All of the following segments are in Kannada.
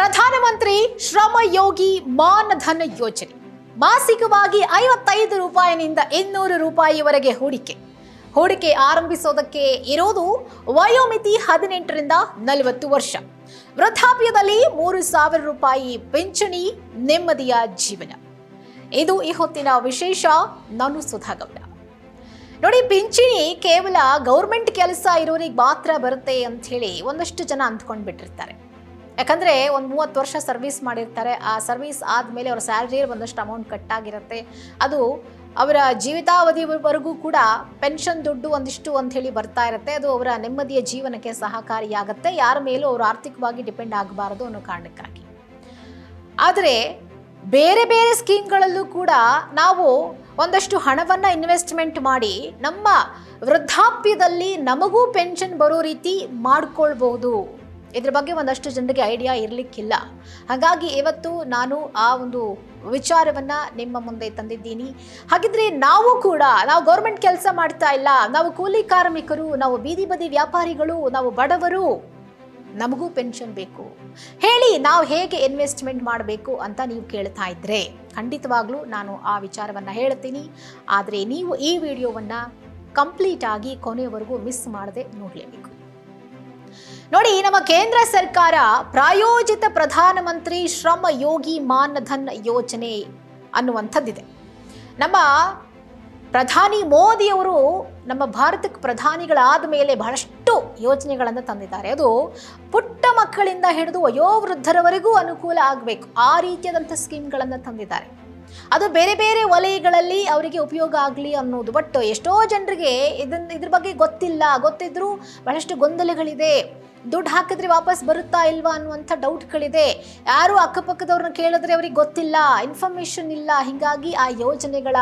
ಪ್ರಧಾನಮಂತ್ರಿ ಶ್ರಮ ಯೋಗಿ ಮಾನಧನ್ ಯೋಜನೆ ಮಾಸಿಕವಾಗಿ 55 ರೂಪಾಯಿನಿಂದ 200 ರೂಪಾಯಿವರೆಗೆ ಹೂಡಿಕೆ ಆರಂಭಿಸೋದಕ್ಕೆ ಇರೋದು ವಯೋಮಿತಿ 18 ರಿಂದ 40 ವರ್ಷ. ವೃದ್ಧಾಪ್ಯದಲ್ಲಿ 3,000 ರೂಪಾಯಿ ಪಿಂಚಣಿ, ನೆಮ್ಮದಿಯ ಜೀವನ. ಇದು ಈ ಹೊತ್ತಿನ ವಿಶೇಷ. ನಾನು ಸುಧಾಗೌಡ. ನೋಡಿ, ಪಿಂಚಣಿ ಕೇವಲ ಗೌರ್ಮೆಂಟ್ ಕೆಲಸ ಇರೋರಿಗೆ ಮಾತ್ರ ಬರುತ್ತೆ ಅಂತ ಹೇಳಿ ಒಂದಷ್ಟು ಜನ ಅಂದ್ಕೊಂಡ್ಬಿಟ್ಟಿರ್ತಾರೆ. ಯಾಕಂದರೆ ಒಂದು 30 ವರ್ಷ ಸರ್ವಿಸ್ ಮಾಡಿರ್ತಾರೆ. ಆ ಸರ್ವಿಸ್ ಆದಮೇಲೆ ಅವರ ಸ್ಯಾಲ್ರಿಯಲ್ಲಿ ಒಂದಷ್ಟು ಅಮೌಂಟ್ ಕಟ್ಟಾಗಿರುತ್ತೆ. ಅದು ಅವರ ಜೀವಿತಾವಧಿವರೆಗೂ ಕೂಡ ಪೆನ್ಷನ್ ದುಡ್ಡು ಒಂದಿಷ್ಟು ಅಂತ ಹೇಳಿ ಬರ್ತಾ ಇರುತ್ತೆ. ಅದು ಅವರ ನೆಮ್ಮದಿಯ ಜೀವನಕ್ಕೆ ಸಹಕಾರಿಯಾಗುತ್ತೆ. ಯಾರ ಮೇಲೂ ಅವರು ಆರ್ಥಿಕವಾಗಿ ಡಿಪೆಂಡ್ ಆಗಬಾರದು ಅನ್ನೋ ಕಾರಣಕ್ಕಾಗಿ. ಆದರೆ ಬೇರೆ ಬೇರೆ ಸ್ಕೀಮ್ಗಳಲ್ಲೂ ಕೂಡ ನಾವು ಒಂದಷ್ಟು ಹಣವನ್ನು ಇನ್ವೆಸ್ಟ್ಮೆಂಟ್ ಮಾಡಿ ನಮ್ಮ ವೃದ್ಧಾಪ್ಯದಲ್ಲಿ ನಮಗೂ ಪೆನ್ಷನ್ ಬರೋ ರೀತಿ ಮಾಡ್ಕೊಳ್ಬಹುದು. ಇದ್ರ ಬಗ್ಗೆ ಒಂದಷ್ಟು ಜನರಿಗೆ ಐಡಿಯಾ ಇರಲಿಕ್ಕಿಲ್ಲ. ಹಾಗಾಗಿ ಇವತ್ತು ನಾನು ಆ ಒಂದು ವಿಚಾರವನ್ನು ನಿಮ್ಮ ಮುಂದೆ ತಂದಿದ್ದೀನಿ. ಹಾಗಿದ್ರೆ ನಾವು ಗೌರ್ಮೆಂಟ್ ಕೆಲಸ ಮಾಡ್ತಾ ಇಲ್ಲ, ನಾವು ಕೂಲಿ ಕಾರ್ಮಿಕರು, ನಾವು ಬೀದಿ ಬದಿ ವ್ಯಾಪಾರಿಗಳು, ನಾವು ಬಡವರು, ನಮಗೂ ಪೆನ್ಷನ್ ಬೇಕು ಹೇಳಿ ನಾವು ಹೇಗೆ ಇನ್ವೆಸ್ಟ್ಮೆಂಟ್ ಮಾಡಬೇಕು ಅಂತ ನೀವು ಕೇಳ್ತಾ ಇದ್ರೆ ಖಂಡಿತವಾಗ್ಲೂ ನಾನು ಆ ವಿಚಾರವನ್ನು ಹೇಳ್ತೀನಿ. ಆದರೆ ನೀವು ಈ ವಿಡಿಯೋವನ್ನು ಕಂಪ್ಲೀಟ್ ಆಗಿ ಕೊನೆಯವರೆಗೂ ಮಿಸ್ ಮಾಡದೆ ನೋಡಲೇಬೇಕು. ನೋಡಿ, ನಮ್ಮ ಕೇಂದ್ರ ಸರ್ಕಾರ ಪ್ರಾಯೋಜಿತ ಪ್ರಧಾನಮಂತ್ರಿ ಶ್ರಮ ಯೋಗಿ ಮಾನಧನ್ ಯೋಜನೆ ಅನ್ನುವಂಥದ್ದಿದೆ. ನಮ್ಮ ಪ್ರಧಾನಿ ಮೋದಿಯವರು ನಮ್ಮ ಭಾರತಕ್ಕೆ ಪ್ರಧಾನಿಗಳಾದ ಮೇಲೆ ಬಹಳಷ್ಟು ಯೋಜನೆಗಳನ್ನು ತಂದಿದ್ದಾರೆ. ಅದು ಪುಟ್ಟ ಮಕ್ಕಳಿಂದ ಹಿಡಿದು ವಯೋವೃದ್ಧರವರೆಗೂ ಅನುಕೂಲ ಆಗಬೇಕು, ಆ ರೀತಿಯಾದಂಥ ಸ್ಕೀಮ್ಗಳನ್ನು ತಂದಿದ್ದಾರೆ. ಅದು ಬೇರೆ ಬೇರೆ ವಲಯಗಳಲ್ಲಿ ಅವರಿಗೆ ಉಪಯೋಗ ಆಗಲಿ ಅನ್ನೋದು. ಬಟ್ ಎಷ್ಟೋ ಜನರಿಗೆ ಇದ್ರ ಬಗ್ಗೆ ಗೊತ್ತಿದ್ರೂ ಬಹಳಷ್ಟು ಗೊಂದಲಗಳಿದೆ. ದುಡ್ಡು ಹಾಕಿದ್ರೆ ವಾಪಸ್ ಬರುತ್ತಾ ಇಲ್ವಾ ಅನ್ನುವಂಥ ಡೌಟ್ಗಳಿದೆ. ಯಾರು ಅಕ್ಕಪಕ್ಕದವ್ರನ್ನ ಕೇಳಿದ್ರೆ ಅವ್ರಿಗೆ ಗೊತ್ತಿಲ್ಲ, ಇನ್ಫಾರ್ಮೇಷನ್ ಇಲ್ಲ. ಹೀಗಾಗಿ ಆ ಯೋಜನೆಗಳ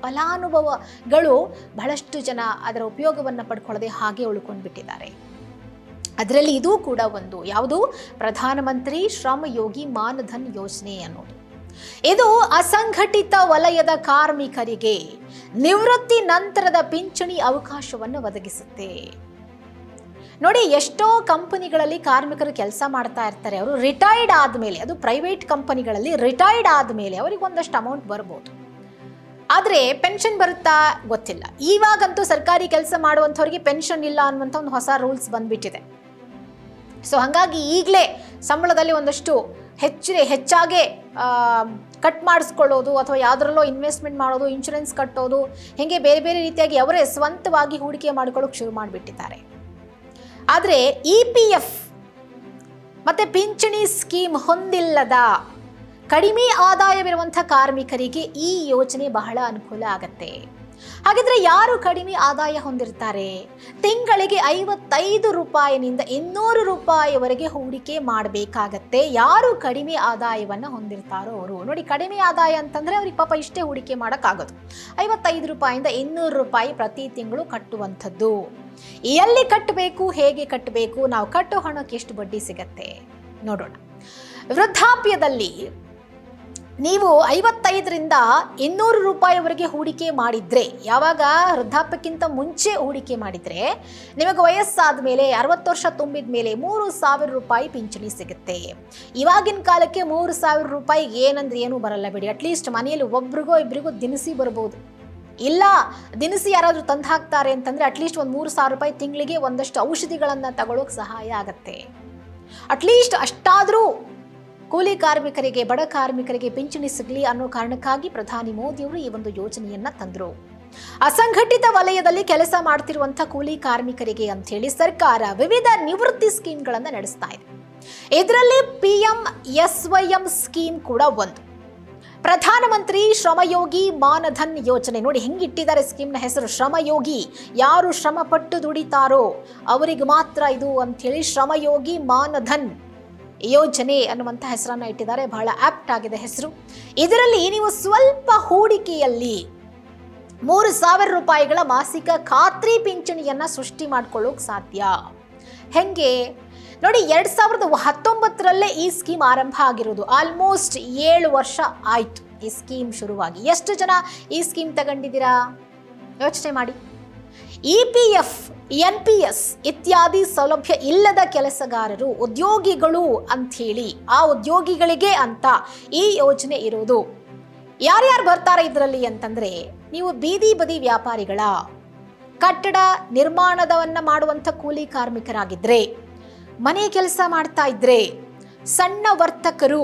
ಫಲಾನುಭವಗಳು ಬಹಳಷ್ಟು ಜನ ಅದರ ಉಪಯೋಗವನ್ನು ಪಡ್ಕೊಳ್ಳದೆ ಹಾಗೆ ಉಳ್ಕೊಂಡು ಬಿಟ್ಟಿದ್ದಾರೆ. ಅದರಲ್ಲಿ ಇದು ಕೂಡ ಒಂದು. ಯಾವುದು? ಪ್ರಧಾನಮಂತ್ರಿ ಶ್ರಮ ಯೋಗಿ ಮಾನಧನ್ ಯೋಜನೆ ಅನ್ನೋದು. ಇದು ಅಸಂಘಟಿತ ವಲಯದ ಕಾರ್ಮಿಕರಿಗೆ ನಿವೃತ್ತಿ ನಂತರದ ಪಿಂಚಣಿ ಅವಕಾಶವನ್ನು ಒದಗಿಸುತ್ತೆ. ನೋಡಿ, ಎಷ್ಟೋ ಕಂಪನಿಗಳಲ್ಲಿ ಕಾರ್ಮಿಕರು ಕೆಲಸ ಮಾಡ್ತಾ ಇರ್ತಾರೆ. ಅವರು ರಿಟೈರ್ಡ್ ಆದಮೇಲೆ, ಅದು ಪ್ರೈವೇಟ್ ಕಂಪನಿಗಳಲ್ಲಿ ರಿಟೈರ್ಡ್ ಆದಮೇಲೆ ಅವರಿಗೆ ಒಂದಷ್ಟು ಅಮೌಂಟ್ ಬರ್ಬೋದು. ಆದರೆ ಪೆನ್ಷನ್ ಬರುತ್ತಾ ಗೊತ್ತಿಲ್ಲ. ಇವಾಗಂತೂ ಸರ್ಕಾರಿ ಕೆಲಸ ಮಾಡುವಂಥವ್ರಿಗೆ ಪೆನ್ಷನ್ ಇಲ್ಲ ಅನ್ನುವಂಥ ಒಂದು ಹೊಸ ರೂಲ್ಸ್ ಬಂದ್ಬಿಟ್ಟಿದೆ. ಸೊ ಹಾಗಾಗಿ ಈಗಲೇ ಸಂಬಳದಲ್ಲಿ ಒಂದಷ್ಟು ಹೆಚ್ಚಾಗೆ ಕಟ್ ಮಾಡಿಸ್ಕೊಳ್ಳೋದು ಅಥವಾ ಯಾವುದರಲ್ಲೋ ಇನ್ವೆಸ್ಟ್ಮೆಂಟ್ ಮಾಡೋದು, ಇನ್ಶೂರೆನ್ಸ್ ಕಟ್ಟೋದು, ಹೀಗೆ ಬೇರೆ ಬೇರೆ ರೀತಿಯಾಗಿ ಅವರೇ ಸ್ವಂತವಾಗಿ ಹೂಡಿಕೆ ಮಾಡ್ಕೊಳ್ಳೋಕೆ ಶುರು ಮಾಡಿಬಿಟ್ಟಿದ್ದಾರೆ. ಆದರೆ EPF ಮತ್ತು ಪಿಂಚಣಿ ಸ್ಕೀಮ್ ಹೊಂದಿಲ್ಲದ ಕಡಿಮೆ ಆದಾಯವಿರುವಂಥ ಕಾರ್ಮಿಕರಿಗೆ ಈ ಯೋಜನೆ ಬಹಳ ಅನುಕೂಲ ಆಗತ್ತೆ. ಹಾಗಿದ್ರೆ ಯಾರು ಕಡಿಮೆ ಆದಾಯ ಹೊಂದಿರ್ತಾರೆ? ತಿಂಗಳಿಗೆ 55 ರೂಪಾಯಿನಿಂದ 200 ರೂಪಾಯಿವರೆಗೆ ಹೂಡಿಕೆ ಮಾಡಬೇಕಾಗತ್ತೆ. ಯಾರು ಕಡಿಮೆ ಆದಾಯವನ್ನು ಹೊಂದಿರ್ತಾರೋ ಅವರು. ನೋಡಿ, ಕಡಿಮೆ ಆದಾಯ ಅಂತಂದರೆ ಅವ್ರಿಗೆ ಪಾಪ ಇಷ್ಟೇ ಹೂಡಿಕೆ ಮಾಡೋಕ್ಕಾಗೋದು. 55 ರೂಪಾಯಿಂದ 200 ರೂಪಾಯಿ ಪ್ರತಿ ತಿಂಗಳು ಕಟ್ಟುವಂಥದ್ದು. ಎಲ್ಲಿ ಕಟ್ಟಬೇಕು, ಹೇಗೆ ಕಟ್ಟಬೇಕು, ನಾವು ಕಟ್ಟೋ ಹಣಕ್ಕೆ ಎಷ್ಟು ಬಡ್ಡಿ ಸಿಗತ್ತೆ ನೋಡೋಣ. ವೃದ್ಧಾಪ್ಯದಲ್ಲಿ ನೀವು 55 ರಿಂದ 200 ರೂಪಾಯಿವರೆಗೆ ಹೂಡಿಕೆ ಮಾಡಿದರೆ, ಯಾವಾಗ ವೃದ್ಧಾಪ್ಯಕ್ಕಿಂತ ಮುಂಚೆ ಹೂಡಿಕೆ ಮಾಡಿದರೆ ನಿಮಗೆ ವಯಸ್ಸಾದ ಮೇಲೆ 60 ವರ್ಷ ತುಂಬಿದ ಮೇಲೆ 3,000 ರೂಪಾಯಿ ಪಿಂಚಣಿ ಸಿಗುತ್ತೆ. ಇವಾಗಿನ ಕಾಲಕ್ಕೆ 3,000 ರೂಪಾಯಿ ಏನಂದ್ರೆ ಏನೂ ಬರಲ್ಲ ಬಿಡಿ. ಅಟ್ಲೀಸ್ಟ್ ಮನೆಯಲ್ಲಿ ಒಬ್ರಿಗೋ ಇಬ್ಬರಿಗೋ ದಿನಸಿ ಬರ್ಬೋದು. ಇಲ್ಲ, ದಿನಸಿ ಯಾರಾದರೂ ತಂದು ಹಾಕ್ತಾರೆ ಅಂತಂದರೆ ಅಟ್ಲೀಸ್ಟ್ ಒಂದು 3,000 ರೂಪಾಯಿ ತಿಂಗಳಿಗೆ ಒಂದಷ್ಟು ಔಷಧಿಗಳನ್ನು ತಗೊಳ್ಳೋಕೆ ಸಹಾಯ ಆಗತ್ತೆ. ಅಟ್ಲೀಸ್ಟ್ ಅಷ್ಟಾದರೂ ಕೂಲಿ ಕಾರ್ಮಿಕರಿಗೆ, ಬಡ ಕಾರ್ಮಿಕರಿಗೆ ಪಿಂಚಣಿ ಸಿಗಲಿ ಅನ್ನೋ ಕಾರಣಕ್ಕಾಗಿ ಪ್ರಧಾನಿ ಮೋದಿಯವರು ಈ ಒಂದು ಯೋಜನೆಯನ್ನು ತಂದರು. ಅಸಂಘಟಿತ ವಲಯದಲ್ಲಿ ಕೆಲಸ ಮಾಡ್ತಿರುವಂಥ ಕೂಲಿ ಕಾರ್ಮಿಕರಿಗೆ ಅಂತ ಹೇಳಿ ಸರ್ಕಾರ ವಿವಿಧ ನಿವೃತ್ತಿ ಸ್ಕೀಮ್ಗಳನ್ನು ನಡೆಸ್ತಾ ಇದೆ. ಇದರಲ್ಲಿ PMSYM ಸ್ಕೀಮ್ ಕೂಡ ಒಂದು. ಪ್ರಧಾನಮಂತ್ರಿ ಶ್ರಮಯೋಗಿ ಮಾನಧನ್ ಯೋಜನೆ. ನೋಡಿ ಹೆಂಗಿಟ್ಟಿದ್ದಾರೆ ಸ್ಕೀಮ್ನ ಹೆಸರು, ಶ್ರಮಯೋಗಿ. ಯಾರು ಶ್ರಮಪಟ್ಟು ದುಡಿತಾರೋ ಅವರಿಗೆ ಮಾತ್ರ ಇದು ಅಂಥೇಳಿ ಶ್ರಮಯೋಗಿ ಮಾನಧನ್ ಯೋಜನೆ ಅನ್ನುವಂಥ ಹೆಸರನ್ನು ಇಟ್ಟಿದ್ದಾರೆ. ಬಹಳ ಆಪ್ಟ್ ಆಗಿದೆ ಹೆಸರು. ಇದರಲ್ಲಿ ನೀವು ಸ್ವಲ್ಪ ಹೂಡಿಕೆಯಲ್ಲಿ 3,000 ರೂಪಾಯಿಗಳ ಮಾಸಿಕ ಖಾತ್ರಿ ಪಿಂಚಣಿಯನ್ನು ಸೃಷ್ಟಿ ಮಾಡ್ಕೊಳ್ಳೋಕೆ ಸಾಧ್ಯ. ಹೆಂಗೆ ನೋಡಿ, 2019ರಲ್ಲೇ ಈ ಸ್ಕೀಮ್ ಆರಂಭ ಆಗಿರೋದು. ಆಲ್ಮೋಸ್ಟ್ 7 ವರ್ಷ ಆಯಿತು ಈ ಸ್ಕೀಮ್ ಶುರುವಾಗಿ. ಎಷ್ಟು ಜನ ಈ ಸ್ಕೀಮ್ ತಗೊಂಡಿದ್ದೀರಾ ಯೋಚನೆ ಮಾಡಿ. EPF NPS ಇತ್ಯಾದಿ ಸೌಲಭ್ಯ ಇಲ್ಲದ ಕೆಲಸಗಾರರು, ಉದ್ಯೋಗಿಗಳು ಅಂಥೇಳಿ ಆ ಉದ್ಯೋಗಿಗಳಿಗೆ ಅಂತ ಈ ಯೋಜನೆ ಇರೋದು. ಯಾರ್ಯಾರು ಬರ್ತಾರೆ ಇದರಲ್ಲಿ ಅಂತಂದ್ರೆ, ನೀವು ಬೀದಿ ಬದಿ ವ್ಯಾಪಾರಿಗಳ, ಕಟ್ಟಡ ನಿರ್ಮಾಣದವನ್ನ ಮಾಡುವಂಥ ಕೂಲಿ ಕಾರ್ಮಿಕರಾಗಿದ್ರೆ, ಮನೆ ಕೆಲಸ ಮಾಡ್ತಾ ಇದ್ರೆ, ಸಣ್ಣ ವರ್ತಕರು,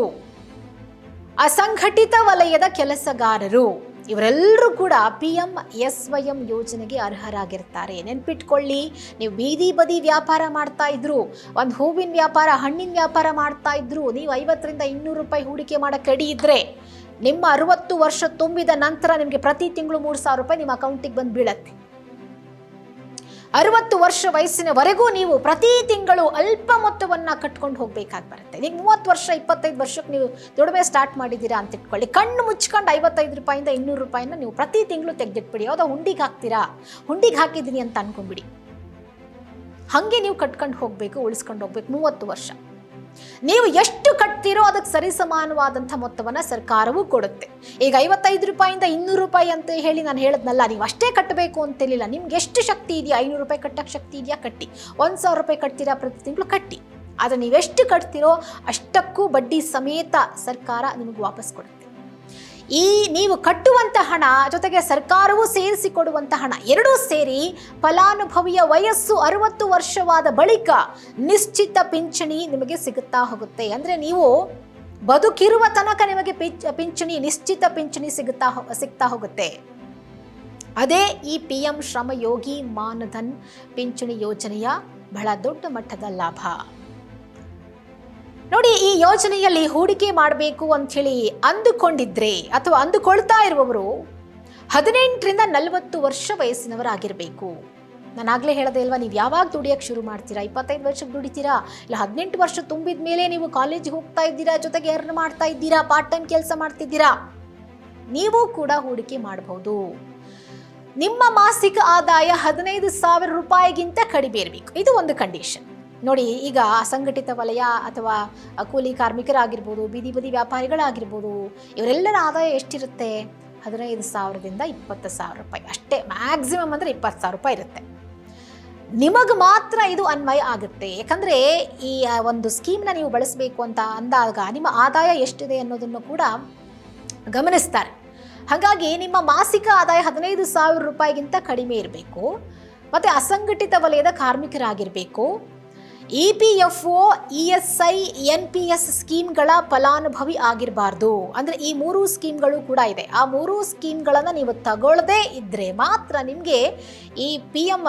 ಅಸಂಘಟಿತ ವಲಯದ ಕೆಲಸಗಾರರು, ಇವರೆಲ್ಲರೂ ಕೂಡ PMSYM ಯೋಜನೆಗೆ ಅರ್ಹರಾಗಿರ್ತಾರೆ. ನೆನ್ಪಿಟ್ಕೊಳ್ಳಿ, ನೀವು ಬೀದಿ ಬದಿ ವ್ಯಾಪಾರ ಮಾಡ್ತಾ ಇದ್ರು, ಒಂದು ಹೂವಿನ ವ್ಯಾಪಾರ, ಹಣ್ಣಿನ ವ್ಯಾಪಾರ ಮಾಡ್ತಾ ಇದ್ರು, ನೀವು 50ರಿಂದ 200 ರೂಪಾಯಿ ಹೂಡಿಕೆ ಮಾಡಕ್ಕೆ ರೆಡಿ ಇದ್ರೆ, ನಿಮ್ಮ 60 ವರ್ಷ ತುಂಬಿದ ನಂತರ ನಿಮಗೆ ಪ್ರತಿ ತಿಂಗಳು 3,000 ರೂಪಾಯಿ ನಿಮ್ಮ ಅಕೌಂಟಿಗೆ ಬಂದು ಬೀಳತ್ತೆ. 60 ವರ್ಷ ವಯಸ್ಸಿನವರೆಗೂ ನೀವು ಪ್ರತಿ ತಿಂಗಳು ಅಲ್ಪ ಮೊತ್ತವನ್ನ ಕಟ್ಕೊಂಡು ಹೋಗ್ಬೇಕಾಗಿ ಬರುತ್ತೆ. ಈಗ 30 ವರ್ಷ 25 ವರ್ಷಕ್ಕೆ ನೀವು ದುಡಿಮೆ ಸ್ಟಾರ್ಟ್ ಮಾಡಿದ್ದೀರಾ ಅಂತ ಇಟ್ಕೊಳ್ಳಿ, ಕಣ್ಣು ಮುಚ್ಕೊಂಡು 55 ರೂಪಾಯಿಂದ 200 ರೂಪಾಯಿನ ನೀವು ಪ್ರತಿ ತಿಂಗಳು ತೆಗೆದಿಟ್ಬಿಡಿ. ಯಾವುದೋ ಹುಂಡಿಗೆ ಹಾಕ್ತೀರಾ, ಹುಂಡಿಗೆ ಹಾಕಿದ್ದೀನಿ ಅಂತ ಅನ್ಕೊಂಡ್ಬಿಡಿ. ಹಾಗೆ ನೀವು ಕಟ್ಕೊಂಡು ಹೋಗ್ಬೇಕು, ಉಳಿಸ್ಕೊಂಡು ಹೋಗ್ಬೇಕು 30 ವರ್ಷ. ನೀವು ಎಷ್ಟು ಕಟ್ತೀರೋ ಅದಕ್ಕೆ ಸರಿಸಮಾನವಾದಂಥ ಮೊತ್ತವನ್ನು ಸರ್ಕಾರವೂ ಕೊಡುತ್ತೆ. ಈಗ 55 ರೂಪಾಯಿಂದ 200 ರೂಪಾಯಿ ಅಂತ ಹೇಳಿ ನಾನು ಹೇಳಿದ್ನಲ್ಲ, ನೀವು ಅಷ್ಟೇ ಕಟ್ಟಬೇಕು ಅಂತಿಲ್ಲ. ನಿಮ್ಗೆ ಎಷ್ಟು ಶಕ್ತಿ ಇದೆಯಾ, 500 ರೂಪಾಯಿ ಕಟ್ಟಕ್ಕೆ ಶಕ್ತಿ ಇದೆಯಾ, ಕಟ್ಟಿ. 1,000 ರೂಪಾಯಿ ಕಟ್ತೀರಾ ಪ್ರತಿ ತಿಂಗಳು, ಕಟ್ಟಿ. ಆದರೆ ನೀವೆಷ್ಟು ಕಟ್ತೀರೋ ಅಷ್ಟಕ್ಕೂ ಬಡ್ಡಿ ಸಮೇತ ಸರ್ಕಾರ ನಿಮಗೆ ವಾಪಸ್ ಕೊಡುತ್ತೆ. ಈ ನೀವು ಕಟ್ಟುವಂಥ ಹಣ ಜೊತೆಗೆ ಸರ್ಕಾರವು ಸೇರಿಸಿ ಕೊಡುವಂಥ ಹಣ ಎರಡೂ ಸೇರಿ ಫಲಾನುಭವಿಯ ವಯಸ್ಸು 60 ವರ್ಷವಾದ ಬಳಿಕ ನಿಶ್ಚಿತ ಪಿಂಚಣಿ ನಿಮಗೆ ಸಿಗುತ್ತಾ ಹೋಗುತ್ತೆ. ಅಂದರೆ ನೀವು ಬದುಕಿರುವ ತನಕ ನಿಮಗೆ ಪಿಂಚಣಿ, ನಿಶ್ಚಿತ ಪಿಂಚಣಿ ಸಿಗ್ತಾ ಹೋಗುತ್ತೆ. ಅದೇ ಈ PM ಶ್ರಮಯೋಗಿ ಮಾನಧನ್ ಪಿಂಚಣಿ ಯೋಜನೆಯ ಬಹಳ ದೊಡ್ಡ ಮಟ್ಟದ ಲಾಭ. ನೋಡಿ, ಈ ಯೋಜನೆಯಲ್ಲಿ ಹೂಡಿಕೆ ಮಾಡಬೇಕು ಅಂಥೇಳಿ ಅಂದುಕೊಂಡಿದ್ರೆ ಅಥವಾ ಅಂದುಕೊಳ್ತಾ ಇರುವವರು 18ರಿಂದ 40 ವರ್ಷ ವಯಸ್ಸಿನವರಾಗಿರಬೇಕು. ನಾನು ಆಗಲೇ ಹೇಳದೆ ಅಲ್ವಾ, ನೀವು ಯಾವಾಗ ದುಡಿಯೋಕ್ಕೆ ಶುರು ಮಾಡ್ತೀರಾ? 25 ವರ್ಷಕ್ಕೆ ದುಡಿತೀರಾ, ಇಲ್ಲ 18 ವರ್ಷ ತುಂಬಿದ ಮೇಲೆ ನೀವು ಕಾಲೇಜಿಗೆ ಹೋಗ್ತಾ ಇದ್ದೀರಾ, ಜೊತೆಗೆ ಅರ್ನ್ ಮಾಡ್ತಾ ಇದ್ದೀರಾ, ಪಾರ್ಟ್ ಟೈಮ್ ಕೆಲಸ ಮಾಡ್ತಿದ್ದೀರಾ, ನೀವು ಕೂಡ ಹೂಡಿಕೆ ಮಾಡಬಹುದು. ನಿಮ್ಮ ಮಾಸಿಕ ಆದಾಯ 15,000 ರೂಪಾಯಿಗಿಂತ ಕಡಿಮೆ ಇರಬೇಕು. ಇದು ಒಂದು ಕಂಡೀಷನ್. ನೋಡಿ, ಈಗ ಅಸಂಘಟಿತ ವಲಯ ಅಥವಾ ಕೂಲಿ ಕಾರ್ಮಿಕರಾಗಿರ್ಬೋದು, ಬೀದಿ ಬದಿ ವ್ಯಾಪಾರಿಗಳಾಗಿರ್ಬೋದು, ಇವರೆಲ್ಲರ ಆದಾಯ ಎಷ್ಟಿರುತ್ತೆ? 15,000ದಿಂದ 20,000 ರೂಪಾಯಿ ಅಷ್ಟೇ. ಮ್ಯಾಕ್ಸಿಮಮ್ ಅಂದರೆ 20,000 ರೂಪಾಯಿ ಇರುತ್ತೆ. ನಿಮಗೆ ಮಾತ್ರ ಇದು ಅನ್ವಯ ಆಗುತ್ತೆ. ಯಾಕಂದರೆ ಈ ಒಂದು ಸ್ಕೀಮ್ನ ನೀವು ಬಳಸಬೇಕು ಅಂತ ಅಂದಾಗ ನಿಮ್ಮ ಆದಾಯ ಎಷ್ಟಿದೆ ಅನ್ನೋದನ್ನು ಕೂಡ ಗಮನಿಸ್ತಾರೆ. ಹಾಗಾಗಿ ನಿಮ್ಮ ಮಾಸಿಕ ಆದಾಯ 15,000 ರೂಪಾಯಿಗಿಂತ ಕಡಿಮೆ ಇರಬೇಕು. ಮತ್ತು ಅಸಂಘಟಿತ ವಲಯದ ಕಾರ್ಮಿಕರಾಗಿರಬೇಕು. EPFO, ESI, NPS ಸ್ಕೀಮ್ಗಳ ಫಲಾನುಭವಿ ಆಗಿರಬಾರ್ದು. ಅಂದರೆ ಈ 3 ಸ್ಕೀಮ್ಗಳು ಕೂಡ ಇದೆ. ಆ 3 ಸ್ಕೀಮ್ಗಳನ್ನು ನೀವು ತಗೊಳ್ಳದೇ ಇದ್ದರೆ ಮಾತ್ರ ನಿಮಗೆ ಈ PM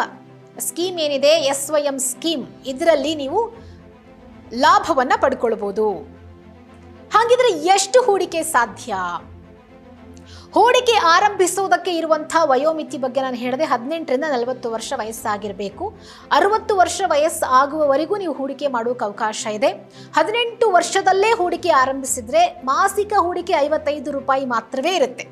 ಸ್ಕೀಮ್ ಏನಿದೆ, SYM ಸ್ಕೀಮ್, ಇದರಲ್ಲಿ ನೀವು ಲಾಭವನ್ನು ಪಡ್ಕೊಳ್ಬೋದು. ಹಾಗಿದ್ರೆ ಎಷ್ಟು ಹೂಡಿಕೆ ಸಾಧ್ಯ? ಹೂಡಿಕೆ ಆರಂಭಿಸುವುದಕ್ಕೆ ಇರುವಂಥ ವಯೋಮಿತಿ ಬಗ್ಗೆ ನಾನು ಹೇಳಿದೆ. 18ರಿಂದ 40 ವರ್ಷ ವಯಸ್ಸಾಗಿರಬೇಕು. 60 ವರ್ಷ ವಯಸ್ಸು ಆಗುವವರೆಗೂ ನೀವು ಹೂಡಿಕೆ ಮಾಡೋಕೆ ಅವಕಾಶ ಇದೆ. 18 ವರ್ಷದಲ್ಲೇ ಹೂಡಿಕೆ ಆರಂಭಿಸಿದ್ರೆ ಮಾಸಿಕ ಹೂಡಿಕೆ 55 ರೂಪಾಯಿ ಮಾತ್ರವೇ ಇರುತ್ತೆ.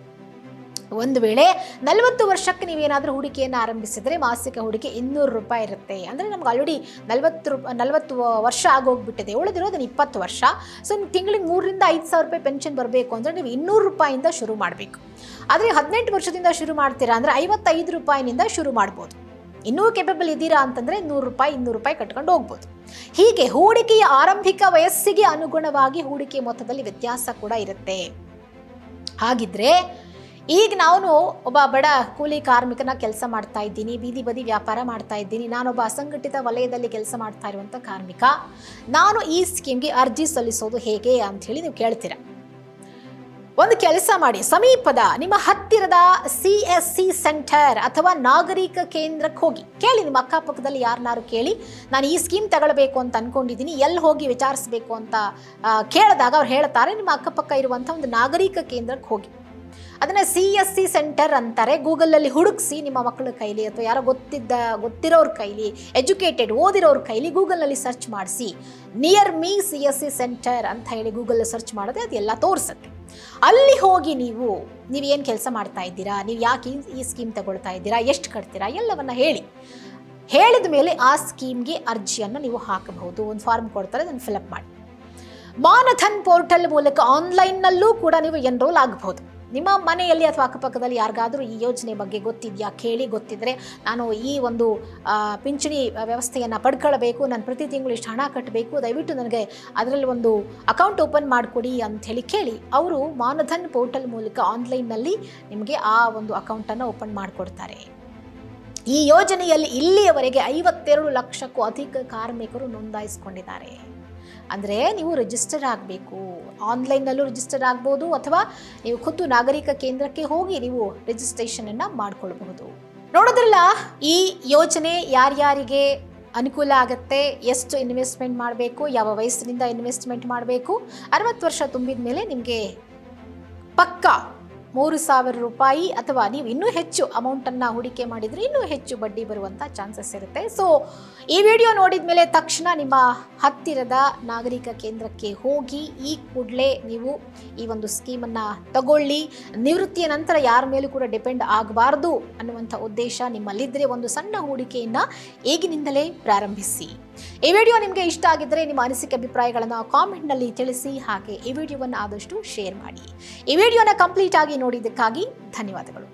ಒಂದು ವೇಳೆ 40 ವರ್ಷಕ್ಕೆ ನೀವೇನಾದರೂ ಹೂಡಿಕೆಯನ್ನು ಆರಂಭಿಸಿದರೆ ಮಾಸಿಕ ಹೂಡಿಕೆ 200 ರೂಪಾಯಿ ಇರುತ್ತೆ. ಅಂದರೆ ನಮ್ಗೆ ಆಲ್ರೆಡಿ 40 ವರ್ಷ ಆಗೋಗ್ಬಿಟ್ಟಿದೆ, ಉಳಿದಿರೋದು 20 ವರ್ಷ. ಸೊ ತಿಂಗಳಿಗೆ 3ರಿಂದ 5,000 ರೂಪಾಯಿ ಪೆನ್ಷನ್ ಬರಬೇಕು ಅಂದರೆ ನೀವು 200 ರೂಪಾಯಿಂದ ಶುರು ಮಾಡಬೇಕು. ಆದರೆ 18 ವರ್ಷದಿಂದ ಶುರು ಮಾಡ್ತೀರಾ ಅಂದರೆ 55 ರೂಪಾಯಿನಿಂದ ಶುರು ಮಾಡ್ಬೋದು. ಇನ್ನೂ ಕೇಪಬಲ್ ಇದ್ದೀರಾ ಅಂತಂದರೆ 100 ರೂಪಾಯಿ 200 ರೂಪಾಯಿ ಕಟ್ಕೊಂಡು ಹೋಗ್ಬೋದು. ಹೀಗೆ ಹೂಡಿಕೆಯ ಆರಂಭಿಕ ವಯಸ್ಸಿಗೆ ಅನುಗುಣವಾಗಿ ಹೂಡಿಕೆ ಮೊತ್ತದಲ್ಲಿ ವ್ಯತ್ಯಾಸ ಕೂಡ ಇರುತ್ತೆ. ಹಾಗಿದ್ರೆ ಈಗ ನಾನು ಒಬ್ಬ ಬಡ ಕೂಲಿ ಕಾರ್ಮಿಕನ ಕೆಲಸ ಮಾಡ್ತಾ ಇದ್ದೀನಿ, ಬೀದಿ ಬದಿ ವ್ಯಾಪಾರ ಮಾಡ್ತಾ ಇದ್ದೀನಿ, ನಾನೊಬ್ಬ ಅಸಂಘಟಿತ ವಲಯದಲ್ಲಿ ಕೆಲಸ ಮಾಡ್ತಾ ಇರುವಂಥ ಕಾರ್ಮಿಕ, ನಾನು ಈ ಸ್ಕೀಮ್ಗೆ ಅರ್ಜಿ ಸಲ್ಲಿಸೋದು ಹೇಗೆ ಅಂಥೇಳಿ ನೀವು ಕೇಳ್ತೀರಾ. ಒಂದು ಕೆಲಸ ಮಾಡಿ, ಸಮೀಪದ ನಿಮ್ಮ ಹತ್ತಿರದ CSC ಸೆಂಟರ್ ಅಥವಾ ನಾಗರಿಕ ಕೇಂದ್ರಕ್ಕೆ ಹೋಗಿ ಕೇಳಿ. ನಿಮ್ಮ ಅಕ್ಕಪಕ್ಕದಲ್ಲಿ ಯಾರನ್ನಾರು ಕೇಳಿ, ನಾನು ಈ ಸ್ಕೀಮ್ ತಗೊಳ್ಬೇಕು ಅಂತ ಅಂದ್ಕೊಂಡಿದ್ದೀನಿ, ಎಲ್ಲಿ ಹೋಗಿ ವಿಚಾರಿಸಬೇಕು ಅಂತ ಕೇಳಿದಾಗ ಅವ್ರು ಹೇಳ್ತಾರೆ, ನಿಮ್ಮ ಅಕ್ಕಪಕ್ಕ ಇರುವಂಥ ಒಂದು ನಾಗರಿಕ ಕೇಂದ್ರಕ್ಕೆ ಹೋಗಿ. ಅದನ್ನು CSC ಸೆಂಟರ್ ಅಂತಾರೆ. ಗೂಗಲಲ್ಲಿ ಹುಡುಕಿಸಿ, ನಿಮ್ಮ ಮಕ್ಕಳ ಕೈಲಿ ಅಥವಾ ಯಾರೋ ಗೊತ್ತಿರೋರ ಕೈಲಿ, ಎಜುಕೇಟೆಡ್ ಓದಿರೋರ ಕೈಲಿ ಗೂಗಲಲ್ಲಿ ಸರ್ಚ್ ಮಾಡಿಸಿ, ನಿಯರ್ ಮೀ CSC ಸೆಂಟರ್ ಅಂತ ಹೇಳಿ ಗೂಗಲಲ್ಲಿ ಸರ್ಚ್ ಮಾಡಿದ್ರೆ ಅದೆಲ್ಲ ತೋರಿಸುತ್ತೆ. ಅಲ್ಲಿ ಹೋಗಿ ನೀವೇನು ಕೆಲಸ ಮಾಡ್ತಾ ಇದ್ದೀರಾ, ನೀವು ಯಾಕೆ ಈ ಸ್ಕೀಮ್ ತಗೊಳ್ತಾ ಇದ್ದೀರಾ, ಎಷ್ಟು ಕಟ್ತೀರಾ, ಎಲ್ಲವನ್ನ ಹೇಳಿದ ಮೇಲೆ ಆ ಸ್ಕೀಮ್ಗೆ ಅರ್ಜಿಯನ್ನು ನೀವು ಹಾಕಬಹುದು. ಒಂದು ಫಾರ್ಮ್ ಕೊಡ್ತಾರೆ, ಅದನ್ನು ಫಿಲಪ್ ಮಾಡಿ. ಮಾನಧನ್ ಪೋರ್ಟಲ್ ಮೂಲಕ ಆನ್ಲೈನ್ನಲ್ಲೂ ಕೂಡ ನೀವು ಎನ್ರೋಲ್ ಆಗಬಹುದು. ನಿಮ್ಮ ಮನೆಯಲ್ಲಿ ಅಥವಾ ಅಕ್ಕಪಕ್ಕದಲ್ಲಿ ಯಾರಿಗಾದರೂ ಈ ಯೋಜನೆ ಬಗ್ಗೆ ಗೊತ್ತಿದೆಯಾ ಕೇಳಿ, ಗೊತ್ತಿದ್ದರೆ ನಾನು ಈ ಒಂದು ಪಿಂಚಣಿ ವ್ಯವಸ್ಥೆಯನ್ನು ಪಡ್ಕೊಳ್ಬೇಕು, ನಾನು ಪ್ರತಿ ತಿಂಗಳು ಇಷ್ಟು ಹಣ ಕಟ್ಟಬೇಕು, ದಯವಿಟ್ಟು ನನಗೆ ಅದರಲ್ಲಿ ಒಂದು ಅಕೌಂಟ್ ಓಪನ್ ಮಾಡಿಕೊಡಿ ಅಂಥೇಳಿ ಕೇಳಿ ಅವರು ಮಾನಧನ್ ಪೋರ್ಟಲ್ ಮೂಲಕ ಆನ್ಲೈನ್ನಲ್ಲಿ ನಿಮಗೆ ಆ ಒಂದು ಅಕೌಂಟನ್ನು ಓಪನ್ ಮಾಡಿಕೊಡ್ತಾರೆ. ಈ ಯೋಜನೆಯಲ್ಲಿ ಇಲ್ಲಿಯವರೆಗೆ 52 ಲಕ್ಷಕ್ಕೂ ಅಧಿಕ ಕಾರ್ಮಿಕರು ನೋಂದಾಯಿಸಿಕೊಂಡಿದ್ದಾರೆ. ಅಂದರೆ ನೀವು ರಿಜಿಸ್ಟರ್ ಆಗಬೇಕು, ಆನ್ಲೈನ್ನಲ್ಲೂ ರಿಜಿಸ್ಟರ್ ಆಗ್ಬೋದು ಅಥವಾ ನೀವು ಖುದ್ದು ನಾಗರಿಕ ಕೇಂದ್ರಕ್ಕೆ ಹೋಗಿ ನೀವು ರಿಜಿಸ್ಟ್ರೇಷನನ್ನು ಮಾಡಿಕೊಳ್ಬಹುದು. ನೋಡೋದ್ರಲ್ಲ, ಈ ಯೋಜನೆ ಯಾರ್ಯಾರಿಗೆ ಅನುಕೂಲ ಆಗುತ್ತೆ, ಎಷ್ಟು ಇನ್ವೆಸ್ಟ್ಮೆಂಟ್ ಮಾಡಬೇಕು, ಯಾವ ವಯಸ್ಸಿನಿಂದ ಇನ್ವೆಸ್ಟ್ಮೆಂಟ್ ಮಾಡಬೇಕು, 60 ವರ್ಷ ತುಂಬಿದ ಮೇಲೆ ನಿಮಗೆ ಪಕ್ಕಾ 3,000 ರೂಪಾಯಿ ಅಥವಾ ನೀವು ಇನ್ನೂ ಹೆಚ್ಚು ಅಮೌಂಟನ್ನು ಹೂಡಿಕೆ ಮಾಡಿದರೆ ಇನ್ನೂ ಹೆಚ್ಚು ಬಡ್ಡಿ ಬರುವಂಥ ಚಾನ್ಸಸ್ ಇರುತ್ತೆ. ಸೊ ಈ ವಿಡಿಯೋ ನೋಡಿದ ಮೇಲೆ ತಕ್ಷಣ ನಿಮ್ಮ ಹತ್ತಿರದ ನಾಗರಿಕ ಕೇಂದ್ರಕ್ಕೆ ಹೋಗಿ ಈ ಕೂಡಲೇ ನೀವು ಈ ಒಂದು ಸ್ಕೀಮನ್ನು ತಗೊಳ್ಳಿ. ನಿವೃತ್ತಿಯ ನಂತರ ಯಾರ ಮೇಲೂ ಕೂಡ ಡಿಪೆಂಡ್ ಆಗಬಾರ್ದು ಅನ್ನುವಂಥ ಉದ್ದೇಶ ನಿಮ್ಮಲ್ಲಿದ್ದರೆ ಒಂದು ಸಣ್ಣ ಹೂಡಿಕೆಯನ್ನು ಈಗಿನಿಂದಲೇ ಪ್ರಾರಂಭಿಸಿ. ಈ ವಿಡಿಯೋ ನಿಮಗೆ ಇಷ್ಟ ಆಗಿದ್ದರೆ ನಿಮ್ಮ ಅನಿಸಿಕೆ ಅಭಿಪ್ರಾಯಗಳನ್ನು ಕಾಮೆಂಟ್ನಲ್ಲಿ ತಿಳಿಸಿ. ಹಾಗೆ ಈ ವಿಡಿಯೋವನ್ನು ಆದಷ್ಟು ಶೇರ್ ಮಾಡಿ. ಈ ವಿಡಿಯೋನ ಕಂಪ್ಲೀಟ್ ಆಗಿ ನೋಡಿದ್ದಕ್ಕಾಗಿ ಧನ್ಯವಾದಗಳು.